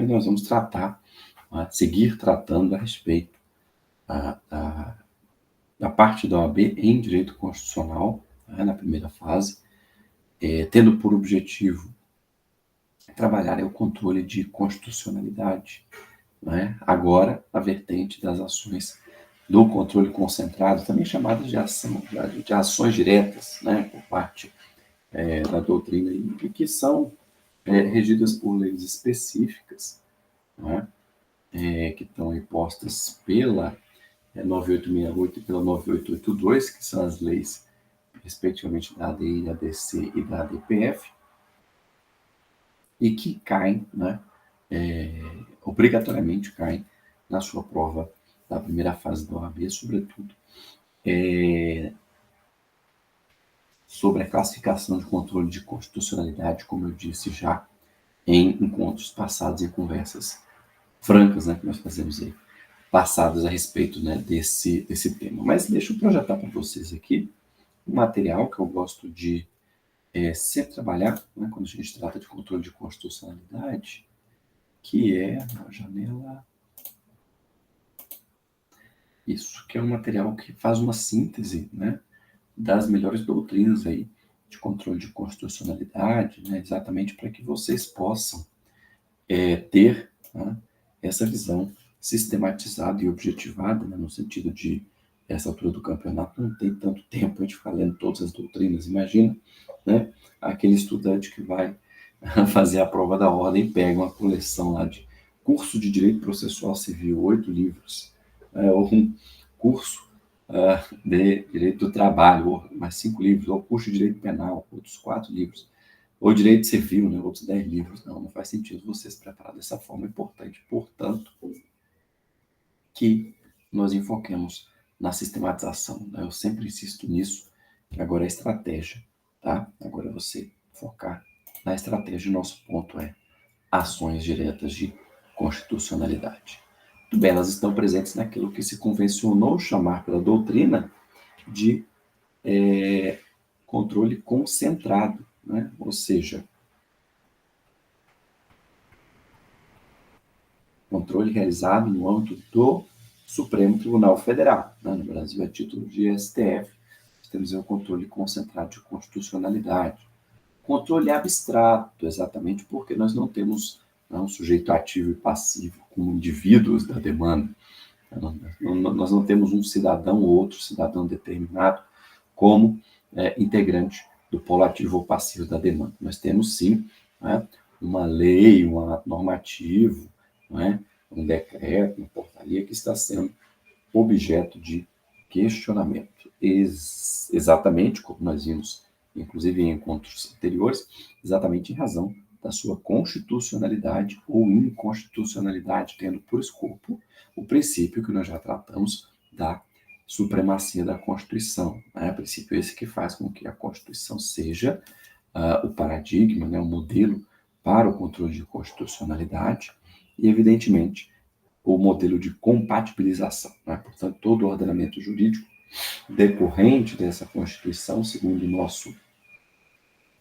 mas nós vamos tratar, né, seguir tratando a respeito da parte da OAB em direito constitucional, né, na primeira fase, tendo por objetivo trabalhar o controle de constitucionalidade, né? Agora, a vertente das ações do controle concentrado, também chamadas de ações diretas, né, por parte da doutrina, e que são regidas por leis específicas, né, que estão impostas pela 9868 e pela 9882, que são as leis, respectivamente, da ADI, da ADC e da ADPF, e que caem, né, obrigatoriamente caem na sua prova da primeira fase da OAB, sobretudo sobre a classificação de controle de constitucionalidade, como eu disse já em encontros passados, em conversas francas, né, que nós fazemos aí, passadas a respeito, né, desse tema. Mas deixa eu projetar para vocês aqui um material que eu gosto de sempre trabalhar, né, quando a gente trata de controle de constitucionalidade, que é a janela... Isso, que é um material que faz uma síntese, né, das melhores doutrinas aí de controle de constitucionalidade, né, exatamente para que vocês possam ter, né, essa visão sistematizada e objetivada, né, no sentido de, essa altura do campeonato, não tem tanto tempo a gente ficar lendo todas as doutrinas. Imagina, né, aquele estudante que vai fazer a prova da ordem e pega uma coleção lá de curso de Direito Processual Civil, 8 livros, ou um curso de Direito do Trabalho, mais 5 livros, ou curso de Direito Penal, outros 4 livros, ou Direito Civil, né, outros 10 livros. Não faz sentido você se preparar dessa forma. É importante, portanto, que nós enfoquemos na sistematização, né? Eu sempre insisto nisso, que agora é estratégia, tá? Agora é você focar na estratégia. O nosso ponto é ações diretas de constitucionalidade. Muito bem, elas estão presentes naquilo que se convencionou chamar pela doutrina de controle concentrado, né? Ou seja, controle realizado no âmbito do Supremo Tribunal Federal, né? No Brasil, a título de STF, nós temos o controle concentrado de constitucionalidade. Controle abstrato, exatamente porque nós não temos um sujeito ativo e passivo como indivíduos da demanda. Nós não temos um cidadão ou outro cidadão determinado como integrante do polo ativo ou passivo da demanda. Nós temos, sim, né, uma lei, um ato normativo, né, um decreto, uma portaria que está sendo objeto de questionamento. Exatamente como nós vimos, inclusive em encontros anteriores, exatamente em razão da sua constitucionalidade ou inconstitucionalidade, tendo por escopo o princípio que nós já tratamos da supremacia da Constituição, né? Princípio esse que faz com que a Constituição seja o paradigma, né, o modelo para o controle de constitucionalidade e, evidentemente, o modelo de compatibilização, né? Portanto, todo o ordenamento jurídico decorrente dessa Constituição, segundo o nosso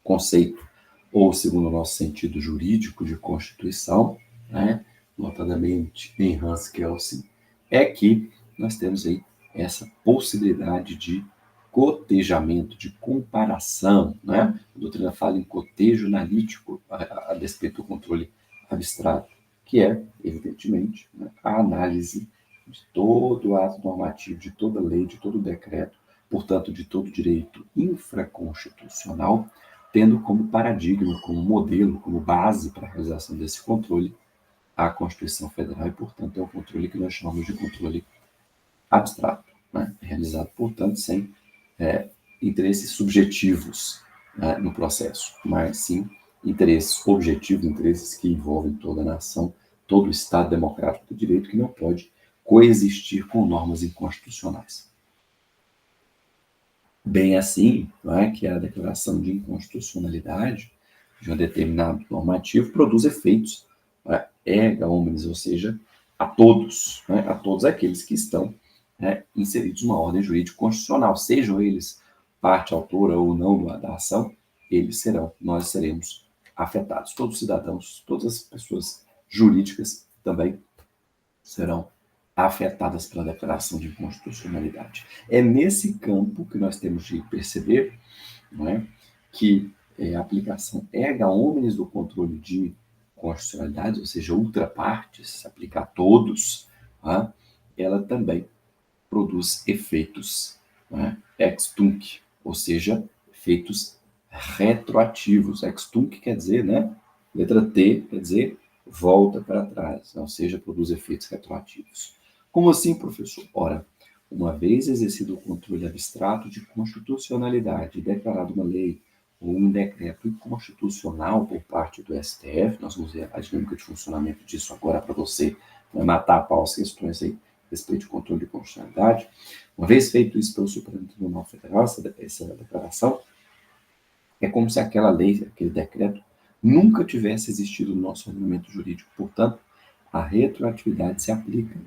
conceito, ou segundo o nosso sentido jurídico de Constituição, né, notadamente em Hans Kelsen, é que nós temos aí essa possibilidade de cotejamento, de comparação, né? A doutrina fala em cotejo analítico a despeito do controle abstrato, que é, evidentemente, né, a análise de todo o ato normativo, de toda lei, de todo decreto, portanto, de todo direito infraconstitucional, tendo como paradigma, como modelo, como base para a realização desse controle a Constituição Federal, e, portanto, é um controle que nós chamamos de controle abstrato, né? Realizado, portanto, sem interesses subjetivos, né, no processo, mas sim interesses objetivos, interesses que envolvem toda a nação, todo o Estado democrático do direito, que não pode coexistir com normas inconstitucionais. Bem assim, não é, que a declaração de inconstitucionalidade de um determinado normativo produz efeitos erga omnes, ou seja, a todos, né, a todos aqueles que estão inseridos numa ordem jurídica constitucional, sejam eles parte autora ou não da ação, nós seremos afetados. Todos os cidadãos, todas as pessoas jurídicas também serão afetadas pela declaração de inconstitucionalidade. É nesse campo que nós temos de perceber, não é, que a aplicação erga omnes do controle de constitucionalidade, ou seja, ultra partes, se aplica a todos, tá? Ela também produz efeitos, né, ex tunc, ou seja, efeitos retroativos. Ex tunc quer dizer, né, letra T quer dizer volta para trás, ou seja, produz efeitos retroativos. Como assim, professor? Ora, uma vez exercido o controle abstrato de constitucionalidade e declarado uma lei ou um decreto inconstitucional por parte do STF, nós vamos ver a dinâmica de funcionamento disso agora para você matar a pau as questões aí a respeito de controle de constitucionalidade. Uma vez feito isso pelo Supremo Tribunal Federal, essa declaração, é como se aquela lei, aquele decreto, nunca tivesse existido no nosso ordenamento jurídico. Portanto, a retroatividade se aplica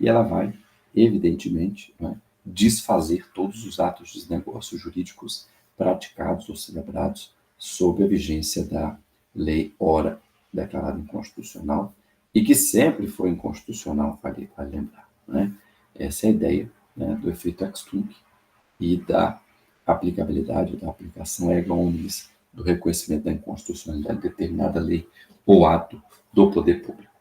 e ela vai, evidentemente, né, desfazer todos os atos de negócios jurídicos praticados ou celebrados sob a vigência da lei ora declarada inconstitucional e que sempre foi inconstitucional, vale lembrar. Né? Essa é a ideia, né, do efeito ex tunc e da aplicabilidade, da aplicação erga omnes do reconhecimento da inconstitucionalidade de determinada lei ou ato do poder público.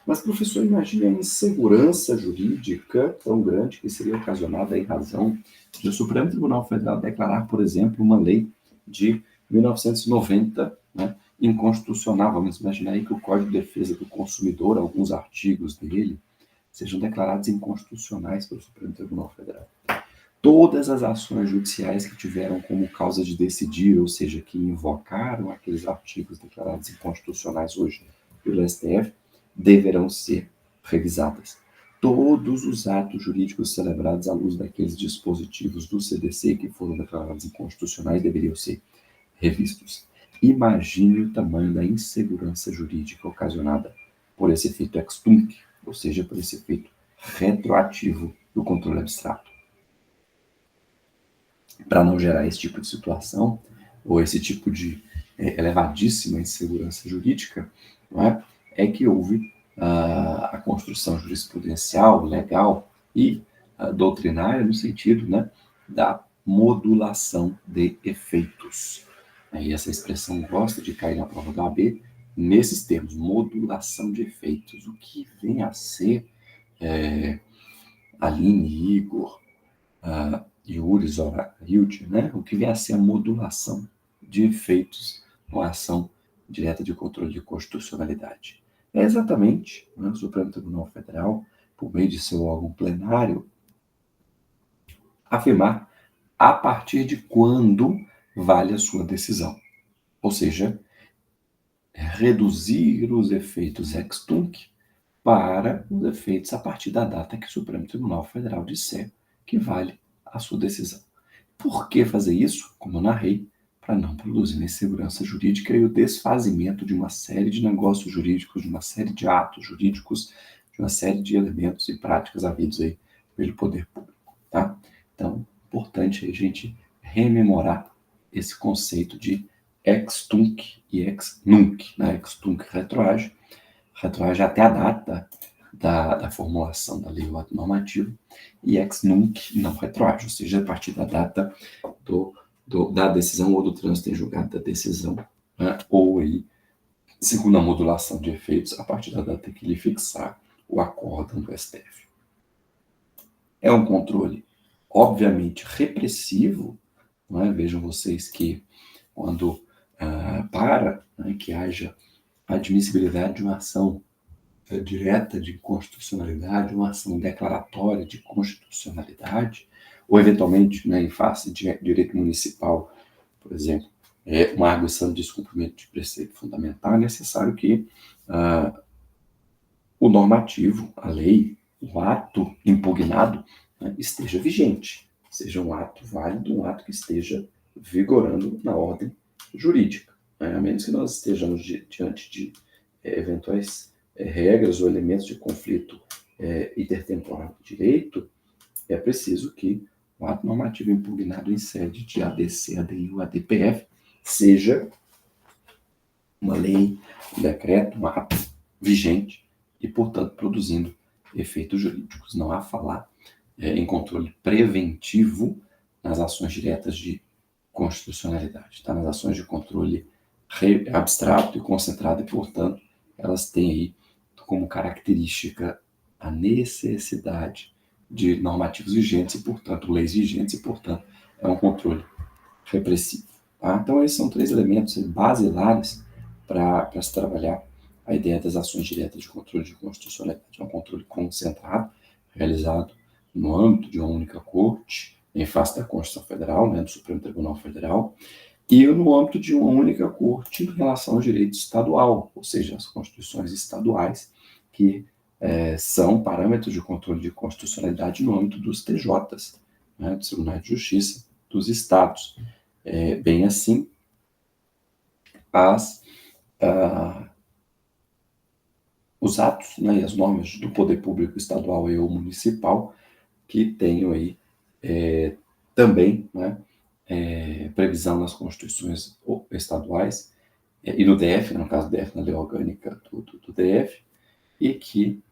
Mas, professor, imagine a insegurança jurídica tão grande que seria ocasionada em razão de o Supremo Tribunal Federal declarar, por exemplo, uma lei de 1990, né, inconstitucional. Vamos imaginar aí que o Código de Defesa do Consumidor, alguns artigos dele, sejam declarados inconstitucionais pelo Supremo Tribunal Federal. Todas as ações judiciais que tiveram como causa de decidir, ou seja, que invocaram aqueles artigos declarados inconstitucionais hoje pelo STF, deverão ser revisadas. Todos os atos jurídicos celebrados à luz daqueles dispositivos do CDC que foram declarados inconstitucionais deveriam ser revistos. Imagine o tamanho da insegurança jurídica ocasionada por esse efeito ex tunc, ou seja, por esse efeito retroativo do controle abstrato. Para não gerar esse tipo de situação, ou esse tipo de elevadíssima insegurança jurídica, não é que houve a construção jurisprudencial, legal e doutrinária no sentido, né, da modulação de efeitos. E essa expressão gosta de cair na prova da OAB nesses termos, modulação de efeitos. O que vem a ser Aline, Igor, Iuris, Hilde, né? O que vem a ser a modulação de efeitos com a ação direta de controle de constitucionalidade. É exatamente, né, o Supremo Tribunal Federal, por meio de seu órgão plenário, afirmar a partir de quando vale a sua decisão. Ou seja, reduzir os efeitos ex tunc para os efeitos a partir da data que o Supremo Tribunal Federal disser que vale a sua decisão. Por que fazer isso? Como eu narrei, para não produzir insegurança jurídica e o desfazimento de uma série de negócios jurídicos, de uma série de atos jurídicos, de uma série de elementos e práticas havidos aí pelo poder público, tá? Então, importante a gente rememorar esse conceito de ex tunc e ex nunc, né? Ex tunc retroage até a data da formulação da lei ou ato normativo, e ex nunc não retroage, ou seja, a partir da data da decisão ou do trânsito em julgado da decisão, né? Ou aí, segundo a modulação de efeitos, a partir da data que lhe fixar o acórdão do STF. É um controle, obviamente, repressivo, não é? Vejam vocês que quando né, que haja admissibilidade de uma ação direta de constitucionalidade, uma ação declaratória de constitucionalidade, ou eventualmente, né, em face de direito municipal, por exemplo, uma arguição de descumprimento de preceito fundamental, é necessário que o normativo, a lei, o ato impugnado, né, esteja vigente, seja um ato válido, um ato que esteja vigorando na ordem jurídica, né? A menos que nós estejamos diante de eventuais regras ou elementos de conflito intertemporal de direito, é preciso que o ato normativo impugnado em sede de ADC, ADI ou ADPF seja uma lei, um decreto, um ato vigente e, portanto, produzindo efeitos jurídicos. Não há falar em controle preventivo nas ações diretas de constitucionalidade, tá? Nas ações de controle abstrato e concentrado, e, portanto, elas têm aí como característica a necessidade de normativos vigentes e, portanto, leis vigentes e, portanto, é um controle repressivo. Tá? Então, esses são 3 elementos basilares para se trabalhar a ideia das ações diretas de controle de constitucionalidade. É um controle concentrado, realizado no âmbito de uma única corte, em face da Constituição Federal, né, do Supremo Tribunal Federal, e no âmbito de uma única corte em relação ao direito estadual, ou seja, as constituições estaduais, que são parâmetros de controle de constitucionalidade no âmbito dos TJs, né, dos Tribunais de Justiça dos Estados. Bem assim, os atos, né, e as normas do poder público estadual e ou municipal que tenham aí também, né, previsão nas constituições estaduais e no DF, no caso do DF, na lei orgânica do DF, e que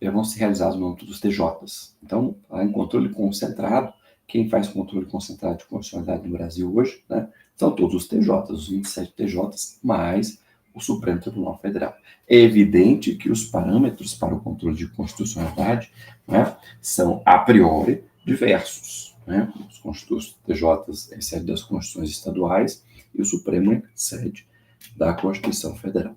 vão ser realizados no âmbito dos TJs. Então, em controle concentrado, quem faz controle concentrado de constitucionalidade no Brasil hoje, né, são todos os TJs, os 27 TJs, mais o Supremo Tribunal Federal. É evidente que os parâmetros para o controle de constitucionalidade, né, são, a priori, diversos. Né? Os TJs em sede das constituições estaduais e o Supremo em sede da Constituição Federal.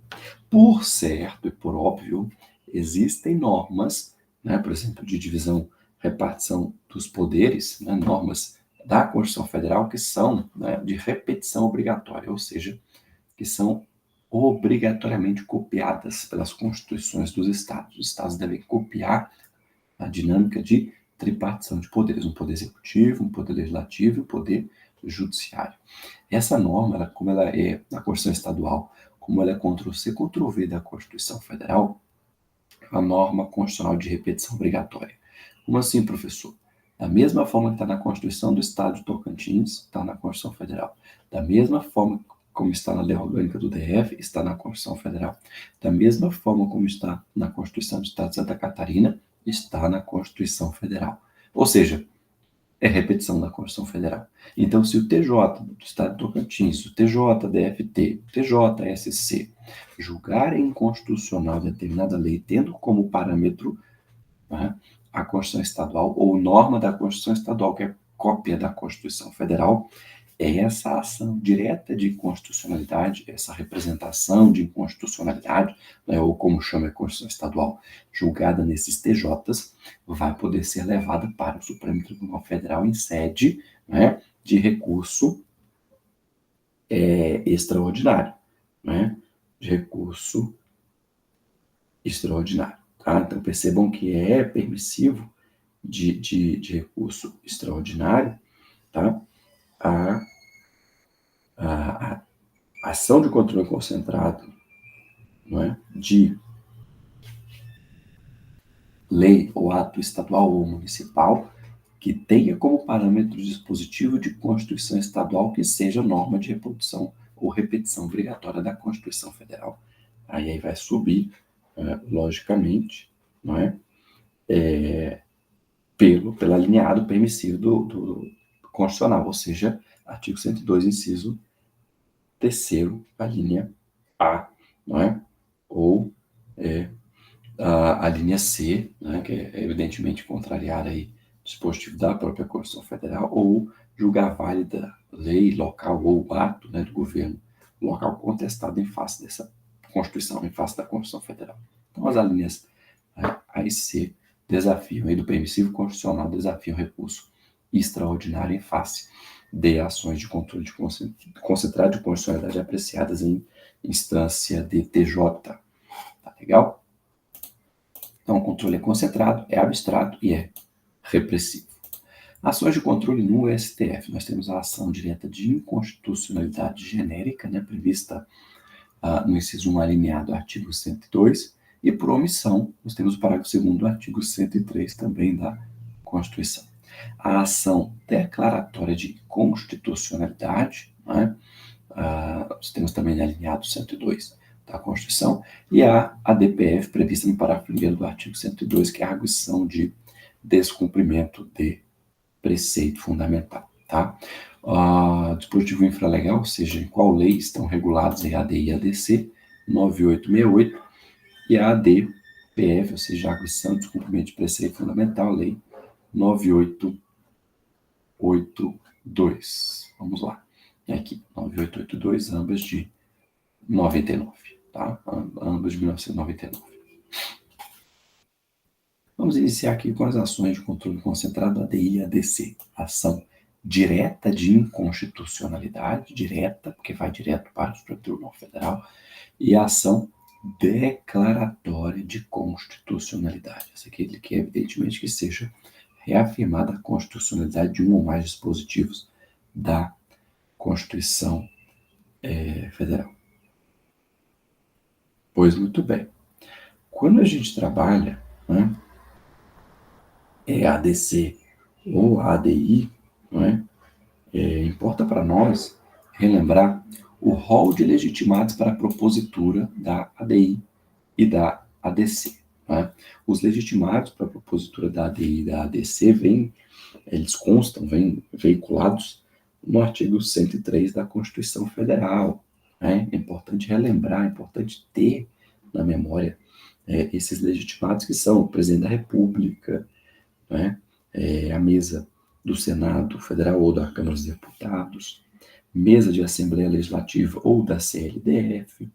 Por certo e por óbvio, existem normas, né, por exemplo, de divisão, repartição dos poderes, né, normas da Constituição Federal que são, né, de repetição obrigatória, ou seja, que são obrigatoriamente copiadas pelas constituições dos estados. Os estados devem copiar a dinâmica de tripartição de poderes, um poder executivo, um poder legislativo e um poder judiciário. Essa norma, como ela é na Constituição Estadual, como ela é Ctrl+C, Ctrl+V da Constituição Federal, a norma constitucional de repetição obrigatória. Como assim, professor? Da mesma forma que está na Constituição do Estado de Tocantins, está na Constituição Federal. Da mesma forma como está na lei orgânica do DF, está na Constituição Federal. Da mesma forma como está na Constituição do Estado de Santa Catarina, está na Constituição Federal. Ou seja, é repetição da Constituição Federal. Então, se o TJ do Estado de Tocantins, o TJDFT, o TJSC julgarem inconstitucional determinada lei, tendo como parâmetro, né, a Constituição Estadual ou norma da Constituição Estadual, que é cópia da Constituição Federal, essa ação direta de inconstitucionalidade, essa representação de inconstitucionalidade, né, ou como chama a Constituição Estadual, julgada nesses TJs, vai poder ser levada para o Supremo Tribunal Federal em sede, né, de recurso extraordinário, né, de recurso extraordinário. Tá? Então, percebam que é permissivo de recurso extraordinário, tá? A ação de controle concentrado, não é, de lei ou ato estadual ou municipal que tenha como parâmetro dispositivo de Constituição Estadual que seja norma de reprodução ou repetição obrigatória da Constituição Federal. Aí vai subir, logicamente, não é, pelo alinhado permissivo do constitucional, ou seja, artigo 102, inciso 3º, a linha A, não é? Ou a linha C, né, que é evidentemente contrariar aí dispositivo da própria Constituição Federal, ou julgar válida lei local ou ato, né, do governo local contestado em face dessa Constituição, em face da Constituição Federal. Então, as alíneas A e C desafiam aí do permissivo constitucional, desafiam recurso extraordinário em face de ações de controle de concentrado de constitucionalidade apreciadas em instância de TJ. Tá legal? Então, o controle é concentrado, é abstrato e é repressivo. Ações de controle no STF. Nós temos a ação direta de inconstitucionalidade genérica, né, prevista no inciso 1 alineado ao artigo 102, e por omissão, nós temos o parágrafo 2º do artigo 103 também da Constituição. A ação declaratória de constitucionalidade, né, nós temos também alinhado 102, da Constituição, e a ADPF, prevista no parágrafo 1º do artigo 102, que é a arguição de descumprimento de preceito fundamental, tá? Dispositivo infralegal, ou seja, em qual lei estão regulados a ADI e ADC, 9868, e a ADPF, ou seja, a arguição de descumprimento de preceito fundamental, lei 9882. Vamos lá. Aqui, 9882, ambas de 99, tá? Ambas de 1999. Vamos iniciar aqui com as ações de controle concentrado ADI e ADC. Ação direta de inconstitucionalidade, direta, porque vai direto para o Supremo Tribunal Federal, e a ação declaratória de constitucionalidade. Essa aqui ele quer, evidentemente, que seja reafirmada a constitucionalidade de um ou mais dispositivos da Constituição Federal. Pois muito bem. Quando a gente trabalha, né, ADC ou ADI, importa para nós relembrar o rol de legitimados para a propositura da ADI e da ADC. Né? Os legitimados para a propositura da ADI e da ADC eles constam, vêm veiculados no artigo 103 da Constituição Federal. Né? É importante relembrar, é importante ter na memória esses legitimados que são o presidente da República, né? A mesa do Senado Federal ou da Câmara dos Deputados, mesa de Assembleia Legislativa ou da CLDF,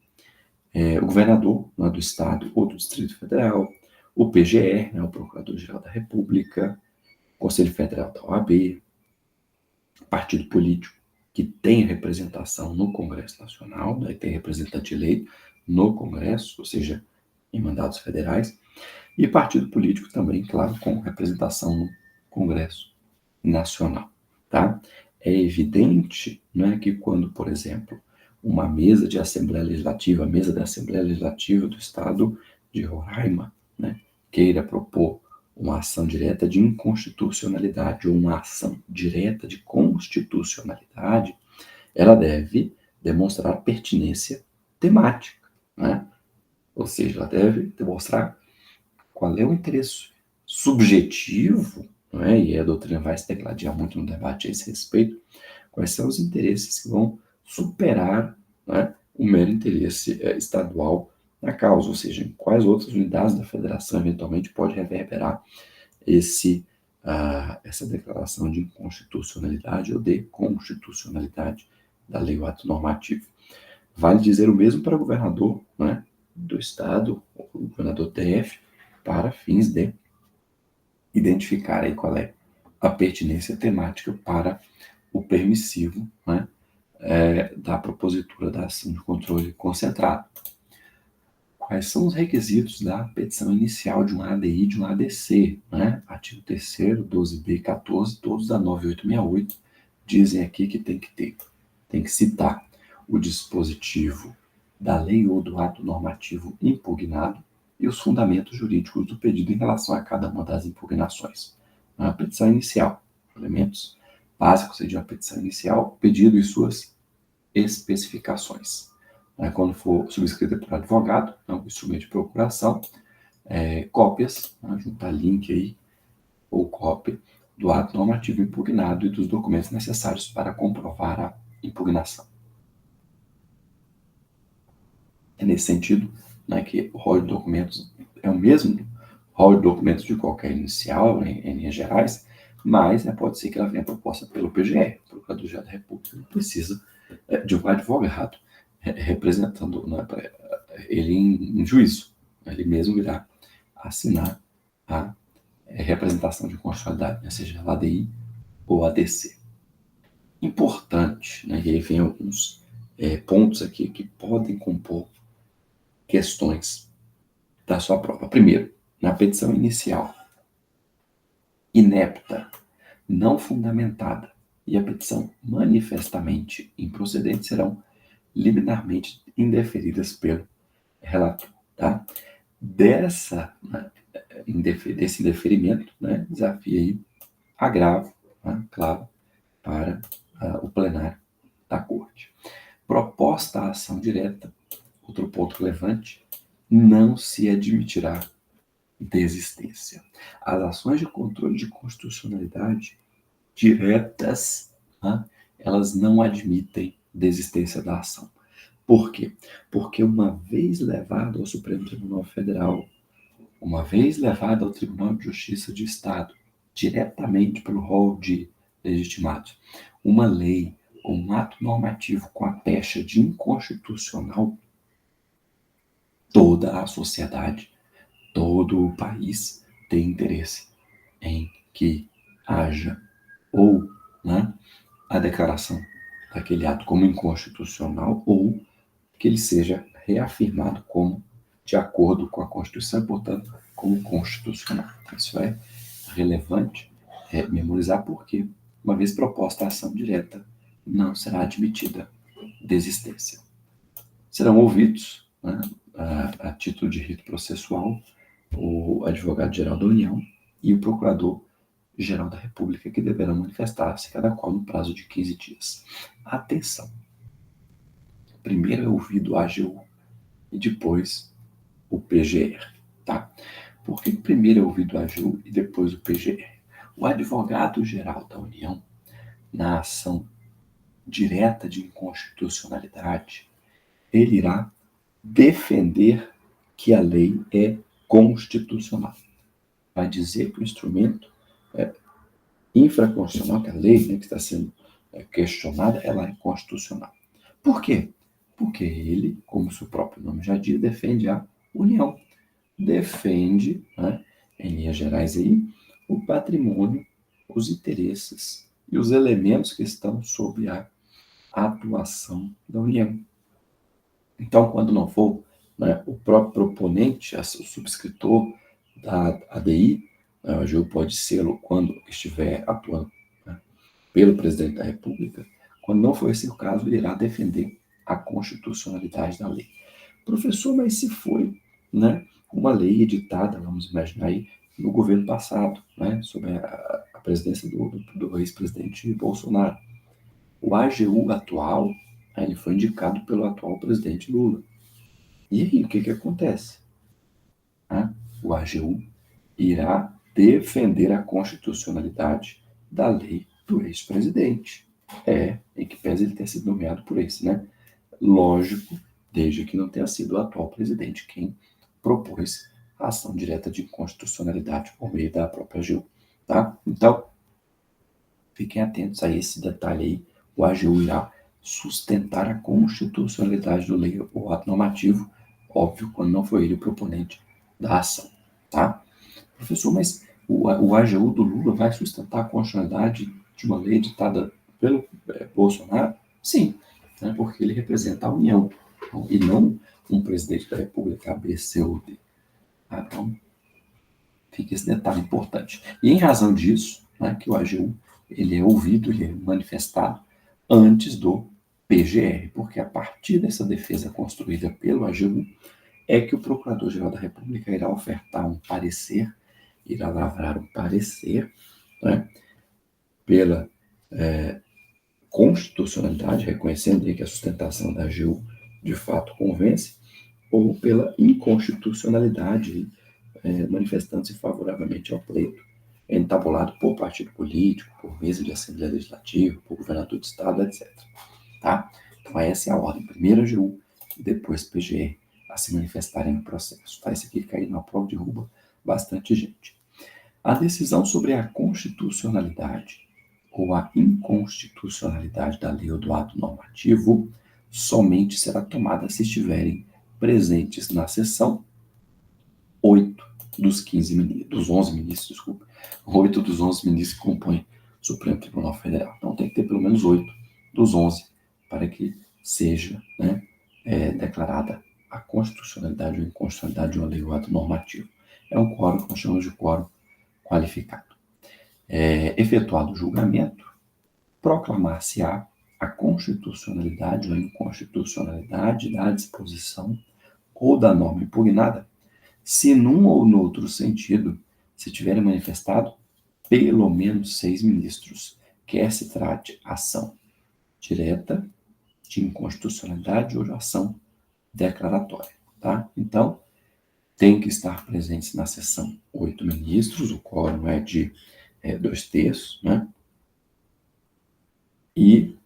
o governador, né, do Estado ou do Distrito Federal, o PGR, né, o Procurador-Geral da República, Conselho Federal da OAB, partido político que tem representação no Congresso Nacional, né, tem representante eleito no Congresso, ou seja, em mandatos federais, e partido político também, claro, com representação no Congresso Nacional, tá? É evidente, né, que quando, por exemplo, uma mesa de Assembleia Legislativa, a mesa da Assembleia Legislativa do Estado de Roraima, né, queira propor uma ação direta de inconstitucionalidade ou uma ação direta de constitucionalidade, ela deve demonstrar pertinência temática, né? Ou seja, ela deve demonstrar qual é o interesse subjetivo, não é? E a doutrina vai se degladiar muito no debate a esse respeito, quais são os interesses que vão superar, né, o mero interesse estadual na causa, ou seja, em quais outras unidades da federação eventualmente pode reverberar essa declaração de inconstitucionalidade ou de constitucionalidade da lei ou ato normativo. Vale dizer o mesmo para o governador, né, do estado, o governador TF, para fins de identificar aí qual é a pertinência temática para o permissivo, né, da propositura da ação de controle concentrado. Quais são os requisitos da petição inicial de um ADI e de um ADC? Né? Artigo 3º, 12b e 14, todos da 9868, dizem aqui que tem que citar o dispositivo da lei ou do ato normativo impugnado e os fundamentos jurídicos do pedido em relação a cada uma das impugnações. A petição inicial, elementos básicos de uma petição inicial, pedido e suas especificações. Quando for subscrita por advogado, um instrumento de procuração, cópias, juntar link aí, ou cópia do ato normativo impugnado e dos documentos necessários para comprovar a impugnação. É nesse sentido, né, que o rol de documentos é o mesmo rol de documentos de qualquer inicial, em linhas gerais, mas pode ser que ela venha proposta pelo PGR, Procurador-Geral da República, não precisa de um advogado representando, né, ele em juízo. Ele mesmo irá assinar a representação de constitucionalidade, né, seja a ADI ou ADC. Importante, né, e aí vem alguns pontos aqui que podem compor questões da sua prova. Primeiro, na petição inicial, inepta, não fundamentada e a petição manifestamente improcedente serão liminarmente indeferidas pelo relator. Tá? Desse indeferimento, né, desafia aí agravo, né, claro, para o plenário da Corte. Proposta a ação direta, outro ponto relevante, não se admitirá desistência. As ações de controle de constitucionalidade diretas, né, elas não admitem desistência da ação. Por quê? Porque uma vez levado ao Supremo Tribunal Federal, uma vez levado ao Tribunal de Justiça de Estado, diretamente pelo rol de legitimados, uma lei ou um ato normativo com a pecha de inconstitucional, toda a sociedade, todo o país tem interesse em que haja ou, né, a declaração daquele ato como inconstitucional ou que ele seja reafirmado como de acordo com a Constituição e, portanto, como constitucional. Isso é relevante memorizar porque, uma vez proposta a ação direta, não será admitida desistência. Serão ouvidos, né, a título de rito processual, o advogado-geral da União e o procurador-geral da República, que deverão manifestar-se, cada qual no prazo de 15 dias. Atenção! Primeiro é ouvido o AGU e depois o PGR, tá? Por que primeiro é ouvido o AGU e depois o PGR? O advogado-geral da União, na ação direta de inconstitucionalidade, ele irá defender que a lei é constitucional. Vai dizer que o instrumento é infraconstitucional, que a lei, né, que está sendo questionada, ela é constitucional. Por quê? Porque ele, como seu próprio nome já diz, defende a União. Defende, né, em linhas gerais aí, o patrimônio, os interesses e os elementos que estão sob a atuação da União. Então, quando não for, né, o próprio proponente, o subscritor da ADI, né, o AGU pode ser quando estiver atuando, né, pelo presidente da República, quando não for esse o caso, ele irá defender a constitucionalidade da lei. Professor, mas se foi, né, uma lei editada, vamos imaginar aí, no governo passado, né, sob a presidência do ex-presidente Bolsonaro. O AGU atual, ele foi indicado pelo atual presidente Lula. E aí, o que acontece? O AGU irá defender a constitucionalidade da lei do ex-presidente. Em que pese ele ter sido nomeado por esse, né? Lógico, desde que não tenha sido o atual presidente quem propôs a ação direta de inconstitucionalidade por meio da própria AGU, tá? Então, fiquem atentos a esse detalhe aí. O AGU irá sustentar a constitucionalidade do lei ou ato normativo, óbvio, quando não foi ele o proponente da ação, tá? Professor, mas o AGU do Lula vai sustentar a constitucionalidade de uma lei editada pelo Bolsonaro? Sim, né, porque ele representa a União, e não um presidente da República, A, B, C ou D. Então, fica esse detalhe importante. E em razão disso, né, que o AGU ele é ouvido, ele é manifestado antes do PGR, porque a partir dessa defesa construída pelo AGU é que o Procurador-Geral da República irá ofertar um parecer, irá lavrar um parecer, né, pela constitucionalidade, reconhecendo que a sustentação da AGU de fato convence, ou pela inconstitucionalidade, manifestando-se favoravelmente ao pleito, entabulado por partido político, por mesa de Assembleia Legislativa, por governador de Estado, etc. Tá? Então, essa é a ordem. Primeiro AGU e depois PGR a se manifestarem no processo. Tá? Isso aqui cai na prova de derruba bastante gente. A decisão sobre a constitucionalidade ou a inconstitucionalidade da lei ou do ato normativo somente será tomada se estiverem presentes na sessão 8 dos 15 ministros, dos 11 ministros, desculpa, 8 dos 11 ministros que compõem o Supremo Tribunal Federal. Então tem que ter pelo menos 8 dos 11 para que seja, né, declarada a constitucionalidade ou inconstitucionalidade de uma lei ou ato normativo. É um quórum que nós chamamos de quórum qualificado. Efetuado o julgamento, proclamar-se-á a constitucionalidade ou inconstitucionalidade da disposição ou da norma impugnada, se num ou noutro sentido se tiverem manifestado pelo menos 6 ministros, quer se trate ação direta de inconstitucionalidade ou de ação declaratória, tá? Então, tem que estar presentes na sessão 8 ministros, o quórum é de 2/3, né? E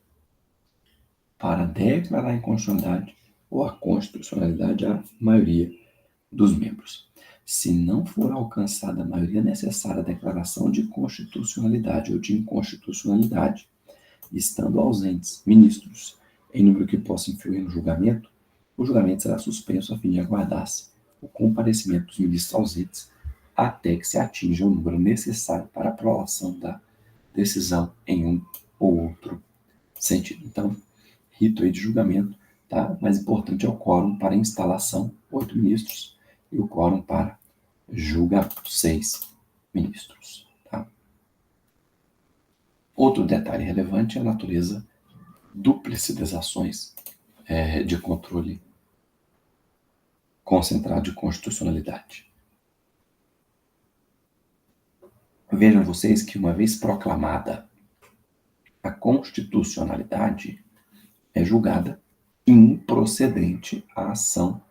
para declarar a inconstitucionalidade ou a constitucionalidade, a maioria dos membros. Se não for alcançada a maioria necessária à declaração de constitucionalidade ou de inconstitucionalidade, estando ausentes ministros em número que possa influir no julgamento, o julgamento será suspenso a fim de aguardar-se o comparecimento dos ministros ausentes até que se atinja o número necessário para a aprovação da decisão em um ou outro sentido. Então, rito aí de julgamento, tá? O mais importante é o quórum para instalação, 8 ministros, e o quórum para julgamento, 6 ministros. Tá? Outro detalhe relevante é a natureza dúplice das ações de controle concentrado de constitucionalidade. Vejam vocês que, uma vez proclamada a constitucionalidade, é julgada improcedente a ação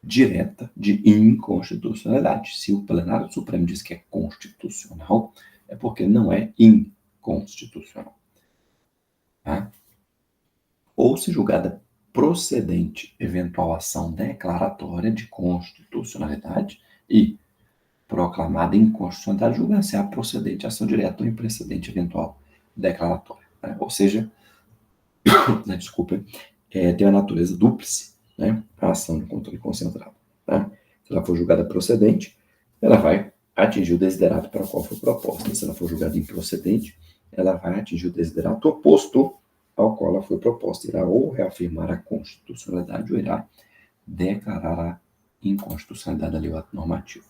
direta de inconstitucionalidade. Se o plenário do Supremo diz que é constitucional, é porque não é inconstitucional. Tá? Ou se julgada procedente eventual ação declaratória de constitucionalidade e proclamada inconstitucionalidade, julga-se a procedente ação direta ou imprecedente eventual declaratória. Né? Ou seja, desculpa, tem a natureza dúplice, né? A ação de controle concentrado. Tá? Se ela for julgada procedente, ela vai atingir o desiderato para o qual foi proposta. Se ela for julgada improcedente, ela vai atingir o desiderato oposto ao qual ela foi proposta. Irá ou reafirmar a constitucionalidade ou irá declarar a inconstitucionalidade da lei ou ato normativo.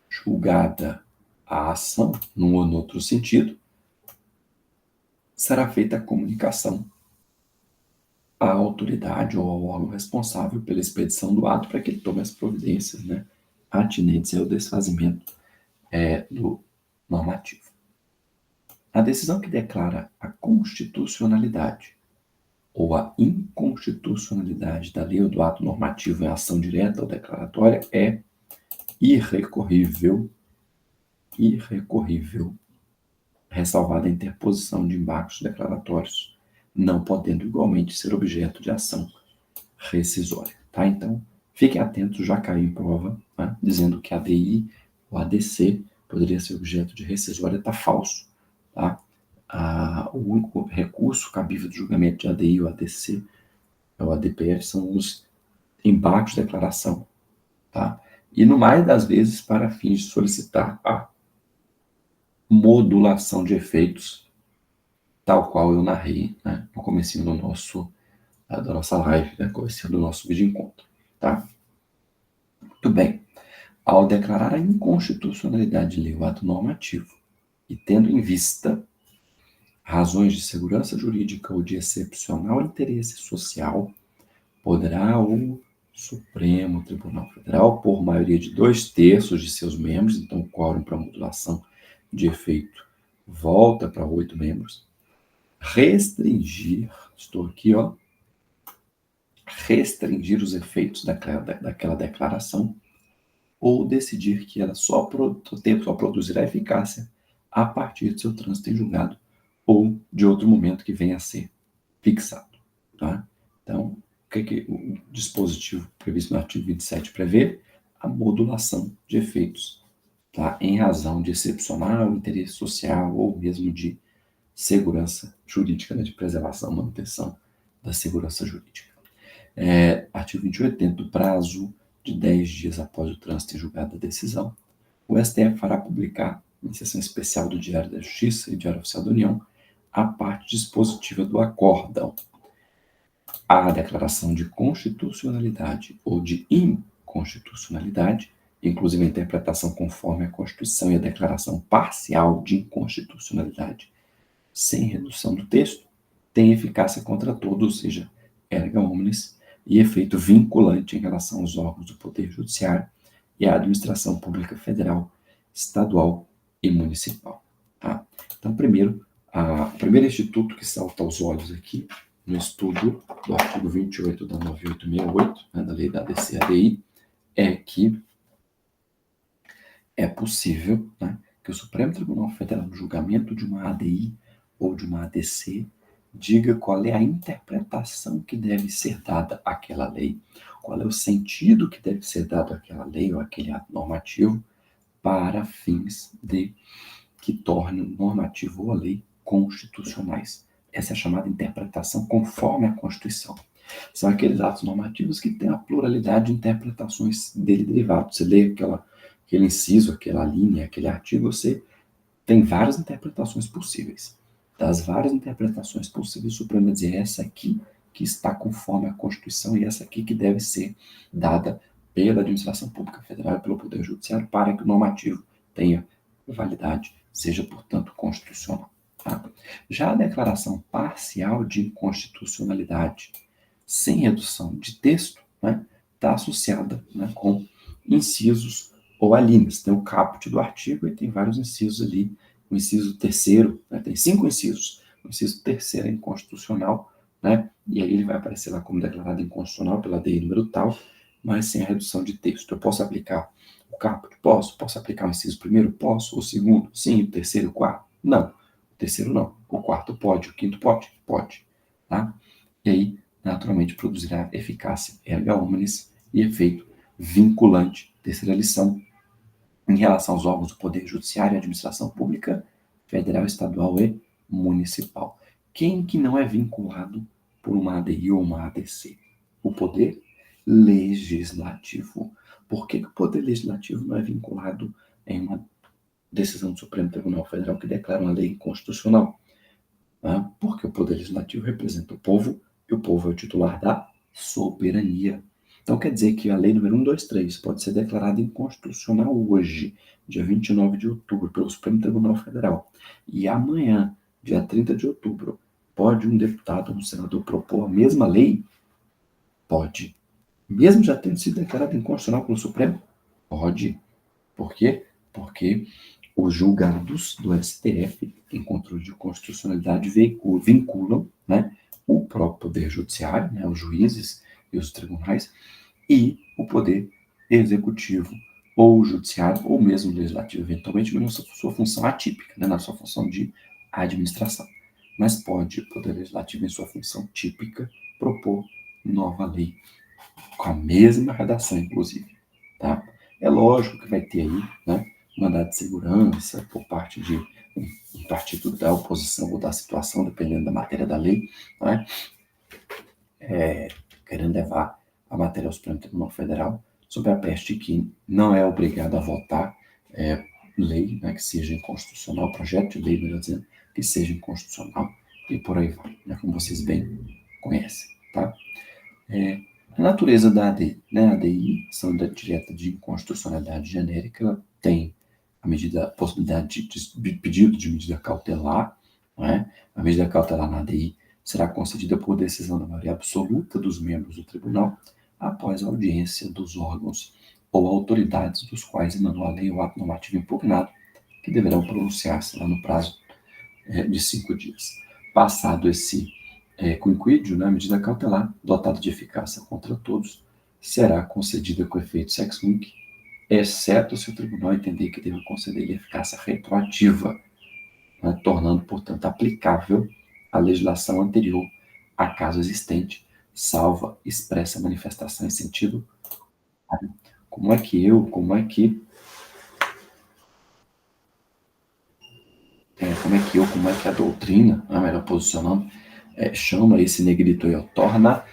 Julgada a ação, num ou no outro sentido, será feita a comunicação à autoridade ou ao órgão responsável pela expedição do ato para que ele tome as providências, né, atinentes ao desfazimento do normativo. A decisão que declara a constitucionalidade ou a inconstitucionalidade da lei ou do ato normativo em ação direta ou declaratória é irrecorrível, ressalvada a interposição de embargos declaratórios, não podendo igualmente ser objeto de ação rescisória. Tá? Então, fiquem atentos, já caiu em prova, né, dizendo que a ADI ou ADC poderia ser objeto de rescisória, está falso. Tá? O único recurso cabível de julgamento de ADI ou ADC ou ADPF são os embargos de declaração. Tá? E, no mais das vezes, para fins de solicitar a modulação de efeitos, tal qual eu narrei, né, no comecinho da nossa live, né, no comecinho do nosso vídeo encontro. Tá? Muito bem. Ao declarar a inconstitucionalidade de lei ou ato normativo e tendo em vista razões de segurança jurídica ou de excepcional interesse social, poderá o Supremo Tribunal Federal, por maioria de 2/3 de seus membros, então o quórum para modulação de efeito volta para 8 membros, restringir, estou aqui, restringir os efeitos daquela declaração ou decidir que ela só produzirá eficácia a partir de seu trânsito em julgado ou de outro momento que venha a ser fixado. Tá? Então, o que o dispositivo previsto no artigo 27 prevê? A modulação de efeitos, tá? Em razão de excepcional interesse social ou mesmo de segurança jurídica, né? De preservação e manutenção da segurança jurídica. Artigo 28, dentro do prazo de 10 dias após o trânsito em julgado da decisão, o STF fará publicar, em sessão especial do Diário da Justiça e Diário Oficial da União, a parte dispositiva do acórdão. A declaração de constitucionalidade ou de inconstitucionalidade, inclusive a interpretação conforme a Constituição e a declaração parcial de inconstitucionalidade, sem redução do texto, tem eficácia contra todos, ou seja, erga omnes, e efeito vinculante em relação aos órgãos do Poder Judiciário e à administração pública federal, estadual e municipal. Tá? Então, o primeiro instituto que salta aos olhos aqui no estudo do artigo 28 da 9868, né, da lei da ADC-ADI, é que é possível, né, que o Supremo Tribunal Federal, no julgamento de uma ADI ou de uma ADC, diga qual é a interpretação que deve ser dada àquela lei, qual é o sentido que deve ser dado àquela lei ou àquele ato normativo para fins de que torne o normativo ou a lei constitucionais. Essa é a chamada interpretação conforme a Constituição. São aqueles atos normativos que têm a pluralidade de interpretações dele derivados. Você lê aquele inciso, aquela linha, aquele artigo, você tem várias interpretações possíveis. Das várias interpretações possíveis, o Supremo vai dizer essa aqui que está conforme a Constituição e essa aqui que deve ser dada pela Administração Pública Federal e pelo Poder Judiciário para que o normativo tenha validade, seja, portanto, constitucional. Tá? Já a declaração parcial de inconstitucionalidade, sem redução de texto, né, está associada, né, com incisos ou alíneas. Tem o caput do artigo e tem vários incisos ali. O inciso terceiro, né, tem 5 incisos. O inciso terceiro é inconstitucional, né, e aí ele vai aparecer lá como declarado inconstitucional pela DI número tal, mas sem a redução de texto. Eu posso aplicar o caput? Posso. Posso aplicar o inciso primeiro? Posso. O segundo? Sim. O terceiro? O quarto? Não. O terceiro não. O quarto pode. O quinto pode? Pode. Tá? E aí, naturalmente, produzirá eficácia erga omnes e efeito vinculante. Terceira lição, em relação aos órgãos do Poder Judiciário e Administração Pública, federal, estadual e municipal. Quem que não é vinculado por uma ADI ou uma ADC? O Poder Legislativo. Por que o Poder Legislativo não é vinculado em uma decisão do Supremo Tribunal Federal que declara uma lei inconstitucional? Porque o Poder Legislativo representa o povo e o povo é o titular da soberania. Então quer dizer que a lei número 123 pode ser declarada inconstitucional hoje, dia 29 de outubro, pelo Supremo Tribunal Federal. E amanhã, dia 30 de outubro, pode um deputado ou um senador propor a mesma lei? Pode. Mesmo já tendo sido declarada inconstitucional pelo Supremo? Pode. Por quê? Porque os julgados do STF em controle de constitucionalidade vinculam, né, o próprio Poder Judiciário, né, os juízes e os tribunais, e o Poder Executivo, ou o Judiciário, ou mesmo o Legislativo, eventualmente, mas na sua função atípica, né, na sua função de administração. Mas pode o Poder Legislativo, em sua função típica, propor nova lei, com a mesma redação, inclusive. Tá? É lógico que vai ter aí, né, mandado de segurança por parte de um partido da oposição ou da situação, dependendo da matéria da lei, né, querendo levar a matéria ao Supremo Tribunal Federal, sob a peste que não é obrigado a votar lei, né, que seja inconstitucional, projeto de lei, melhor dizendo, que seja inconstitucional, e por aí vai, né, como vocês bem conhecem. Tá? A natureza da ADI, né, a ADI, ação direta de inconstitucionalidade genérica, tem a possibilidade de pedido de medida cautelar, né? A medida cautelar na ADI será concedida por decisão da maioria absoluta dos membros do tribunal, após a audiência dos órgãos ou autoridades dos quais emanou a lei ou ato normativo impugnado, que deverão pronunciar-se lá no prazo de 5 dias. Passado esse quinquídio, né, a medida cautelar, dotada de eficácia contra todos, será concedida com efeito sex nunc, exceto se o tribunal entender que deva conceder-lhe eficácia retroativa, né, tornando, portanto, aplicável a legislação anterior a caso existente, salva expressa manifestação em sentido. Como é que a doutrina, né, melhor posicionando, chama esse negrito aí, torna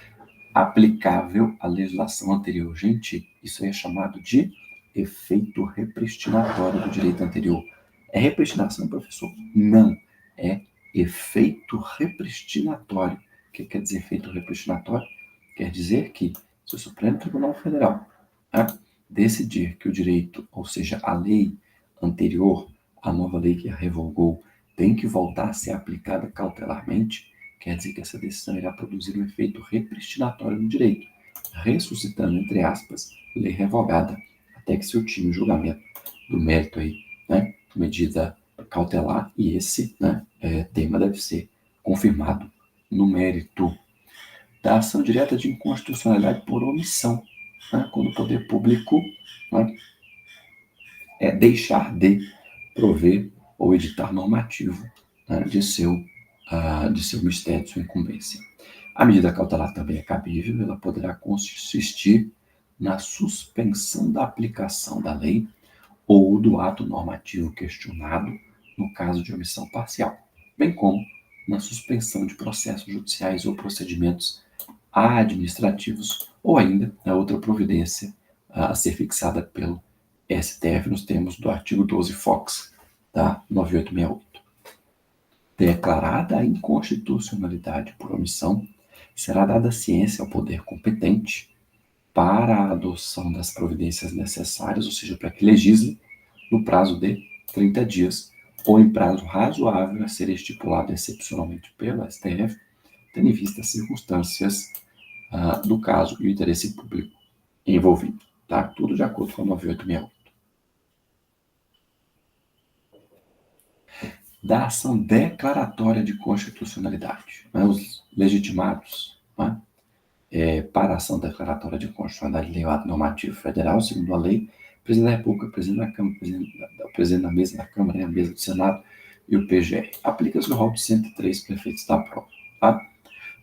aplicável à legislação anterior. Gente, isso aí é chamado de efeito repristinatório do direito anterior. É repristinação, professor? Não. É efeito repristinatório. O que quer dizer efeito repristinatório? Quer dizer que se o Supremo Tribunal Federal, né, decidir que o direito, ou seja, a lei anterior, a nova lei que a revogou, tem que voltar a ser aplicada cautelarmente, quer dizer que essa decisão irá produzir um efeito repristinatório no direito, ressuscitando, entre aspas, lei revogada, até que se ultime o julgamento do mérito aí, né, medida cautelar, e esse, né, tema deve ser confirmado no mérito da ação direta de inconstitucionalidade por omissão, né, quando o poder público, né, deixar de prover ou editar normativo, né, de seu mistério, de sua incumbência. A medida cautelar também é cabível, ela poderá consistir na suspensão da aplicação da lei ou do ato normativo questionado no caso de omissão parcial, bem como na suspensão de processos judiciais ou procedimentos administrativos, ou ainda na outra providência a ser fixada pelo STF nos termos do artigo 12 Fox da 9868. Declarada a inconstitucionalidade por omissão, será dada ciência ao poder competente para a adoção das providências necessárias, ou seja, para que legisle, no prazo de 30 dias, ou em prazo razoável a ser estipulado excepcionalmente pelo STF, tendo em vista as circunstâncias do caso e o interesse público envolvido. Tá? Tudo de acordo com a 9868. Da ação declaratória de constitucionalidade. Né? Os legitimados, né? Para a ação declaratória de constitucionalidade, lei ou ato normativo federal, segundo a lei, o presidente da República, o presidente da Câmara, o presidente da mesa da Câmara, né, a mesa do Senado e o PGR. Aplica-se o rol de 103 prefeitos da prova. Tá?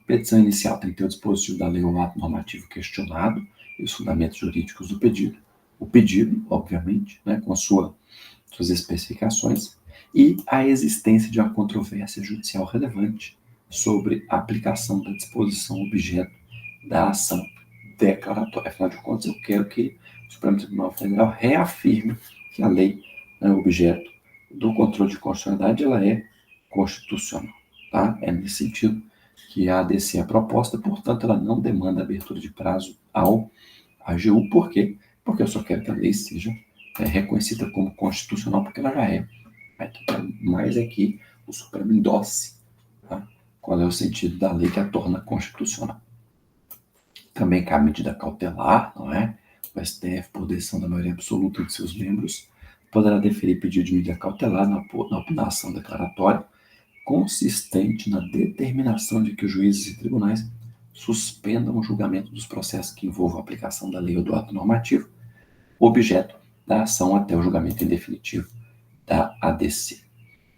Petição inicial tem que ter o dispositivo da lei ou ato normativo questionado e os fundamentos jurídicos do pedido. O pedido, obviamente, né, com suas especificações, e a existência de uma controvérsia judicial relevante sobre a aplicação da disposição objeto da ação declaratória. Afinal de contas, eu quero que o Supremo Tribunal Federal reafirme que a lei, né, objeto do controle de constitucionalidade, ela é constitucional. Tá? É nesse sentido que a ADC é proposta, portanto, ela não demanda abertura de prazo ao AGU. Por quê? Porque eu só quero que a lei seja reconhecida como constitucional, porque ela já é. Mas é que o Supremo endosse, tá? Qual é o sentido da lei que a torna constitucional. Também cabe medida cautelar, não é? O STF, por decisão da maioria absoluta de seus membros, poderá deferir pedido de medida cautelar na ação declaratória, consistente na determinação de que os juízes e tribunais suspendam o julgamento dos processos que envolvam a aplicação da lei ou do ato normativo, objeto da ação até o julgamento em definitivo da ADC.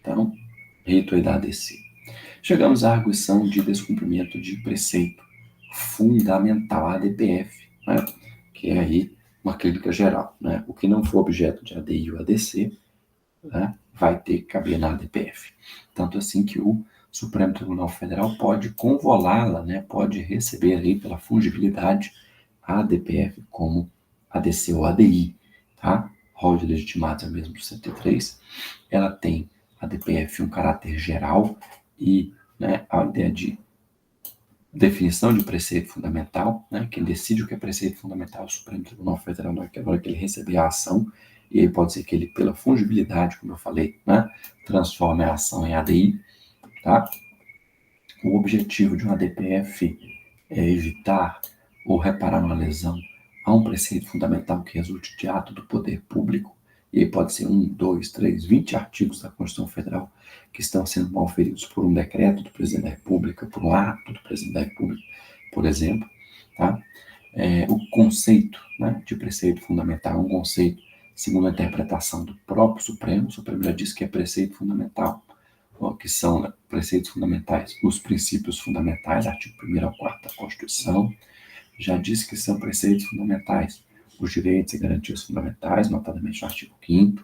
Então, rito aí da ADC. Chegamos à arguição de descumprimento de preceito fundamental, ADPF, né? Que é aí uma clínica geral. Né? O que não for objeto de ADI ou ADC, né, vai ter que caber na ADPF. Tanto assim que o Supremo Tribunal Federal pode convolá-la, né, pode receber ali pela fungibilidade a ADPF como ADC ou ADI. Tá? Rol de legitimados é o mesmo do 103. Ela tem a ADPF um caráter geral e, né, a ideia de definição de preceito fundamental, né? Quem decide o que é preceito fundamental é o Supremo Tribunal Federal na hora que ele receber a ação, e aí pode ser que ele, pela fungibilidade, como eu falei, né, transforme a ação em ADI. Tá? O objetivo de uma ADPF é evitar ou reparar uma lesão a um preceito fundamental que resulte de ato do poder público, e aí pode ser 1, 2, 3, 20 artigos da Constituição Federal que estão sendo malferidos por um decreto do presidente da República, por um ato do presidente da República, por exemplo. Tá? O conceito, né, de preceito fundamental é um conceito, segundo a interpretação do próprio Supremo. O Supremo já disse que é preceito fundamental, que são, né, preceitos fundamentais, os princípios fundamentais, artigo 1º ao 4º da Constituição. Já disse que são preceitos fundamentais os direitos e garantias fundamentais, notadamente no artigo 5º,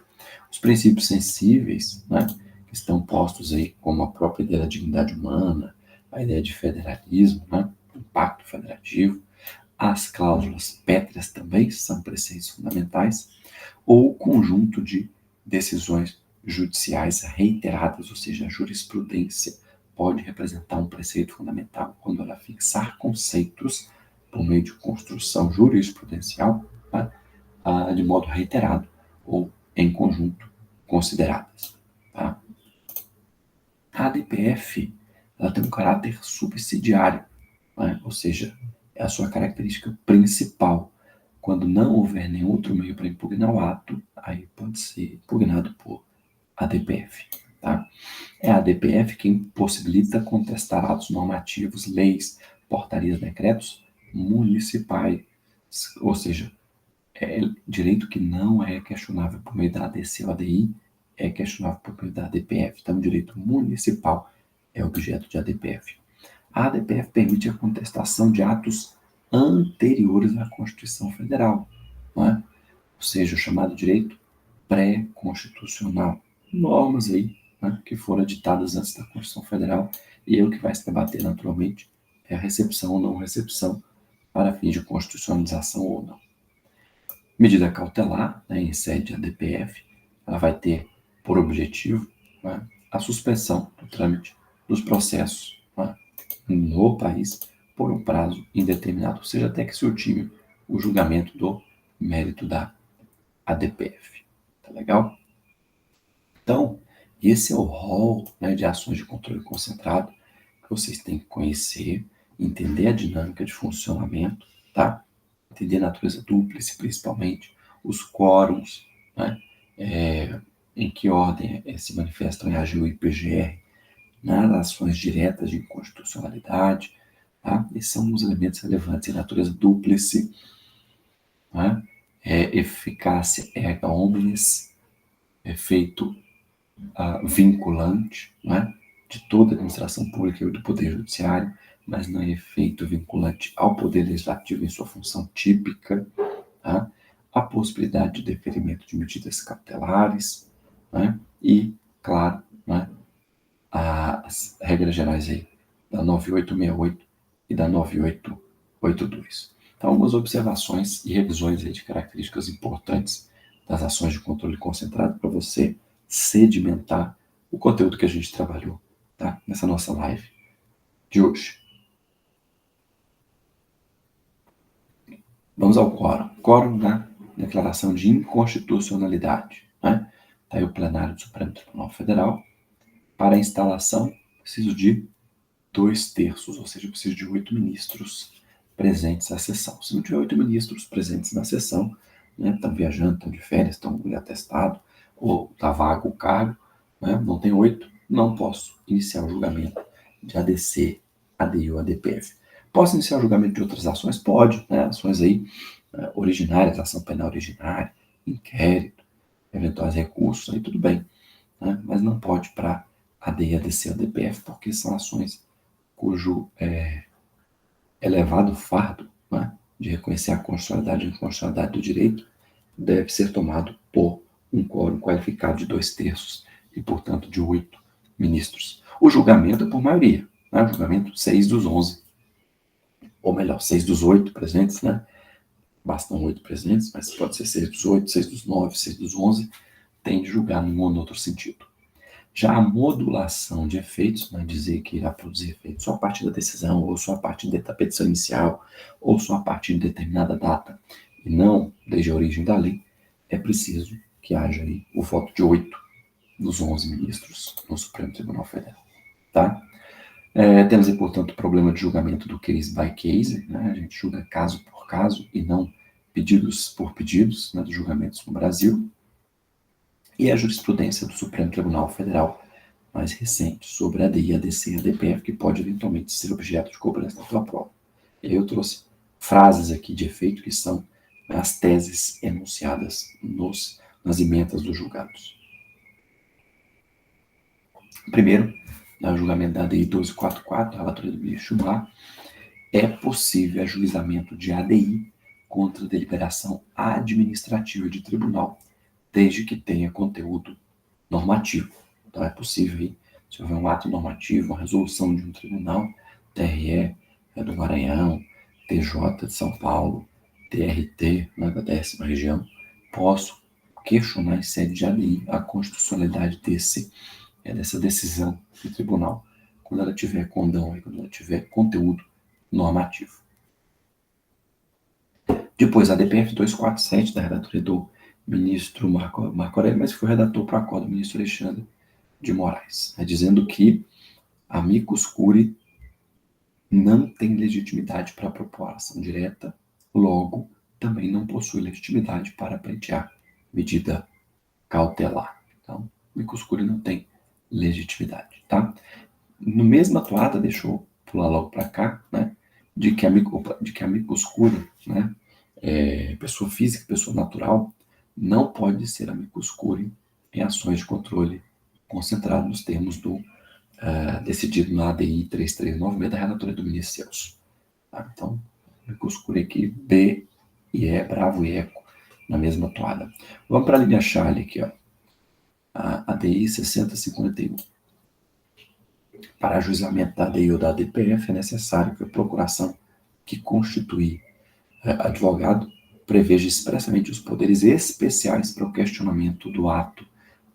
os princípios sensíveis, né, que estão postos aí como a própria ideia da dignidade humana, a ideia de federalismo, né, o pacto federativo, as cláusulas pétreas também são preceitos fundamentais, ou o conjunto de decisões judiciais reiteradas, ou seja, a jurisprudência pode representar um preceito fundamental quando ela fixar conceitos por meio de construção jurisprudencial, tá? De modo reiterado ou em conjunto consideradas. Tá? A ADPF ela tem um caráter subsidiário, né? Ou seja, é a sua característica principal. Quando não houver nenhum outro meio para impugnar o ato, aí pode ser impugnado por ADPF. tá? É a ADPF quem possibilita contestar atos normativos, leis, portarias, decretos municipais, ou seja, é direito que não é questionável por meio da ADC ou ADI, é questionável por meio da ADPF. Então, o direito municipal é objeto de ADPF. A ADPF permite a contestação de atos anteriores à Constituição Federal, não é? Ou seja, o chamado direito pré-constitucional. Normas aí, né, que foram editadas antes da Constituição Federal, e o que vai se debater naturalmente é a recepção ou não recepção para fins de constitucionalização ou não. Medida cautelar, né, em sede ADPF, ela vai ter por objetivo, né, a suspensão do trâmite dos processos, né, no país por um prazo indeterminado, ou seja, até que se ultime o julgamento do mérito da ADPF. Tá legal? Então, esse é o rol, né, de ações de controle concentrado que vocês têm que conhecer, entender a dinâmica de funcionamento, tá? Entender a natureza dúplice, principalmente, os quórums, né? Em que ordem se manifestam em AGU e PGR nas ações diretas de inconstitucionalidade, tá? Esses são os elementos relevantes em natureza dúplice, né? Eficácia erga omnes, efeito vinculante, né? De toda a administração pública e do Poder Judiciário, mas não é efeito vinculante ao Poder Legislativo em sua função típica, tá? A possibilidade de deferimento de medidas cautelares, né? E, claro, né, as regras gerais aí da 9868 e da 9882. Então, algumas observações e revisões aí de características importantes das ações de controle concentrado para você sedimentar o conteúdo que a gente trabalhou, tá? Nessa nossa live de hoje. Vamos ao quórum. Quórum da declaração de inconstitucionalidade, né? Está aí o plenário do Supremo Tribunal Federal. Para a instalação, preciso de 2/3, ou seja, eu preciso de 8 ministros presentes à sessão. Se não tiver 8 ministros presentes na sessão, né, estão viajando, estão de férias, estão em atestado, ou está vago o cargo, né, não tem 8, não posso iniciar o julgamento de ADC, ADI ou ADPF. Posso iniciar o julgamento de outras ações? Pode, né, ações aí originárias, ação penal originária, inquérito, eventuais recursos, aí tudo bem, né, mas não pode para ADI, ADC ou ADPF, porque são ações cujo elevado fardo, né, de reconhecer a constitucionalidade e a inconstitucionalidade do direito deve ser tomado por um quórum qualificado de 2/3 e, portanto, de 8 ministros. O julgamento é por maioria, né, o julgamento 6 dos 11, ou melhor, 6 dos 8 presentes, né, bastam 8 presentes, mas pode ser 6 dos 8, 6 dos 9, 6 dos 11, tem de julgar num ou no outro sentido. Já a modulação de efeitos, né, dizer que irá produzir efeitos só a partir da decisão, ou só a partir da petição inicial, ou só a partir de determinada data, e não desde a origem da lei, é preciso que haja aí o voto de 8 dos 11 ministros no Supremo Tribunal Federal. Tá? Temos aí, portanto, o problema de julgamento do case by case, né? A gente julga caso por caso e não pedidos por pedidos, né, dos julgamentos no Brasil. E a jurisprudência do Supremo Tribunal Federal mais recente sobre a ADI, ADC e ADPF, que pode eventualmente ser objeto de cobrança da tua prova. E aí eu trouxe frases aqui de efeito que são as teses enunciadas nas emendas dos julgados. Primeiro, no julgamento da ADI 1244, a relatoria do ministro Gilmar, é possível ajuizamento de ADI contra deliberação administrativa de tribunal, desde que tenha conteúdo normativo. Então é possível aí, se houver um ato normativo, uma resolução de um tribunal, TRE do Maranhão, TJ de São Paulo, TRT, né, da 10ª região, posso questionar em sede de ADI a constitucionalidade dessa decisão do tribunal, quando ela tiver condão, quando ela tiver conteúdo normativo. Depois, a DPF 247, da relatoria do ministro Marco Aurélio, mas foi redator para a qual do ministro Alexandre de Moraes, dizendo que amicus curiae não tem legitimidade para propor ação direta, logo, também não possui legitimidade para pleitear medida cautelar. Então, amicus curiae não tem legitimidade, tá? No mesma toada, deixa eu pular logo para cá, né? De que a amicus curiae, né? Pessoa física, pessoa natural, não pode ser amicus curiae em ações de controle concentrado nos termos decidido na ADI 3396 da relatoria do ministro Celso. Tá? Então, amicus curiae aqui, B e E, bravo e eco, na mesma toada. Vamos para a linha Charlie aqui, ó. A ADI 6051. Para ajuizamento da ADI ou da ADPF, é necessário que a procuração que constitui advogado preveja expressamente os poderes especiais para o questionamento do ato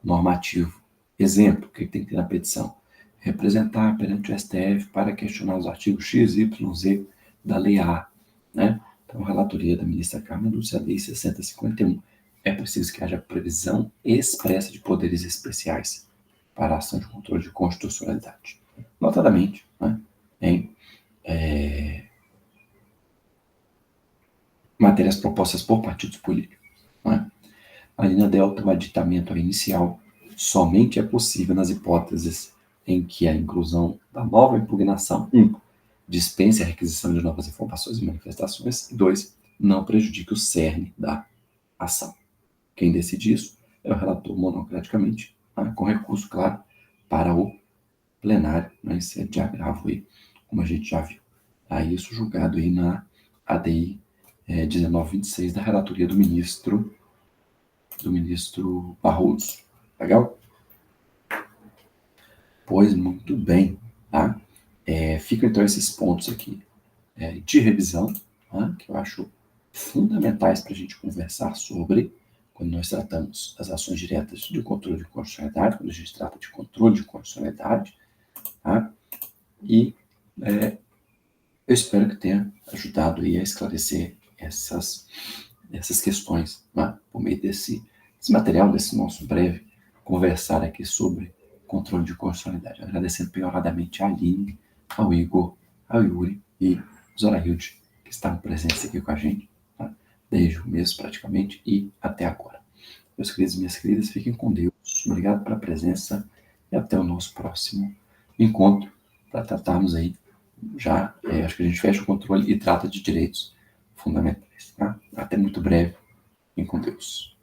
normativo. Exemplo, o que tem que ter na petição? Representar perante o STF para questionar os artigos X, Y, Z da Lei A, né? Então, a relatoria da ministra Carmen Lúcia, ADI 6051. É preciso que haja previsão expressa de poderes especiais para a ação de controle de constitucionalidade. Notadamente, né, em matérias propostas por partidos políticos. Né? A linha delta, o aditamento inicial, somente é possível nas hipóteses em que a inclusão da nova impugnação, 1. Dispense a requisição de novas informações e manifestações, e 2. Não prejudique o cerne da ação. Quem decide isso é o relator monocraticamente, né, com recurso, claro, para o plenário, né, em sede de agravo aí, como a gente já viu. Aí isso julgado aí na ADI 1926 da relatoria do ministro Barroso. Legal? Pois muito bem, tá? Ficam então esses pontos aqui de revisão, tá? Que eu acho fundamentais para a gente conversar sobre quando nós tratamos das ações diretas de controle de constitucionalidade, quando a gente trata de controle de constitucionalidade, tá? E eu espero que tenha ajudado aí a esclarecer essas questões, né? Por meio desse material, desse nosso breve conversar aqui sobre controle de constitucionalidade. Agradecendo penhoradamente a Aline, ao Igor, ao Yuri e ao Zorailde, que estavam presentes aqui com a gente, tá? Desde o começo praticamente e até agora. Meus queridos e minhas queridas, fiquem com Deus. Obrigado pela presença e até o nosso próximo encontro para tratarmos aí já, acho que a gente fecha o controle e trata de direitos fundamentais. Tá? Até muito breve. Fiquem com Deus.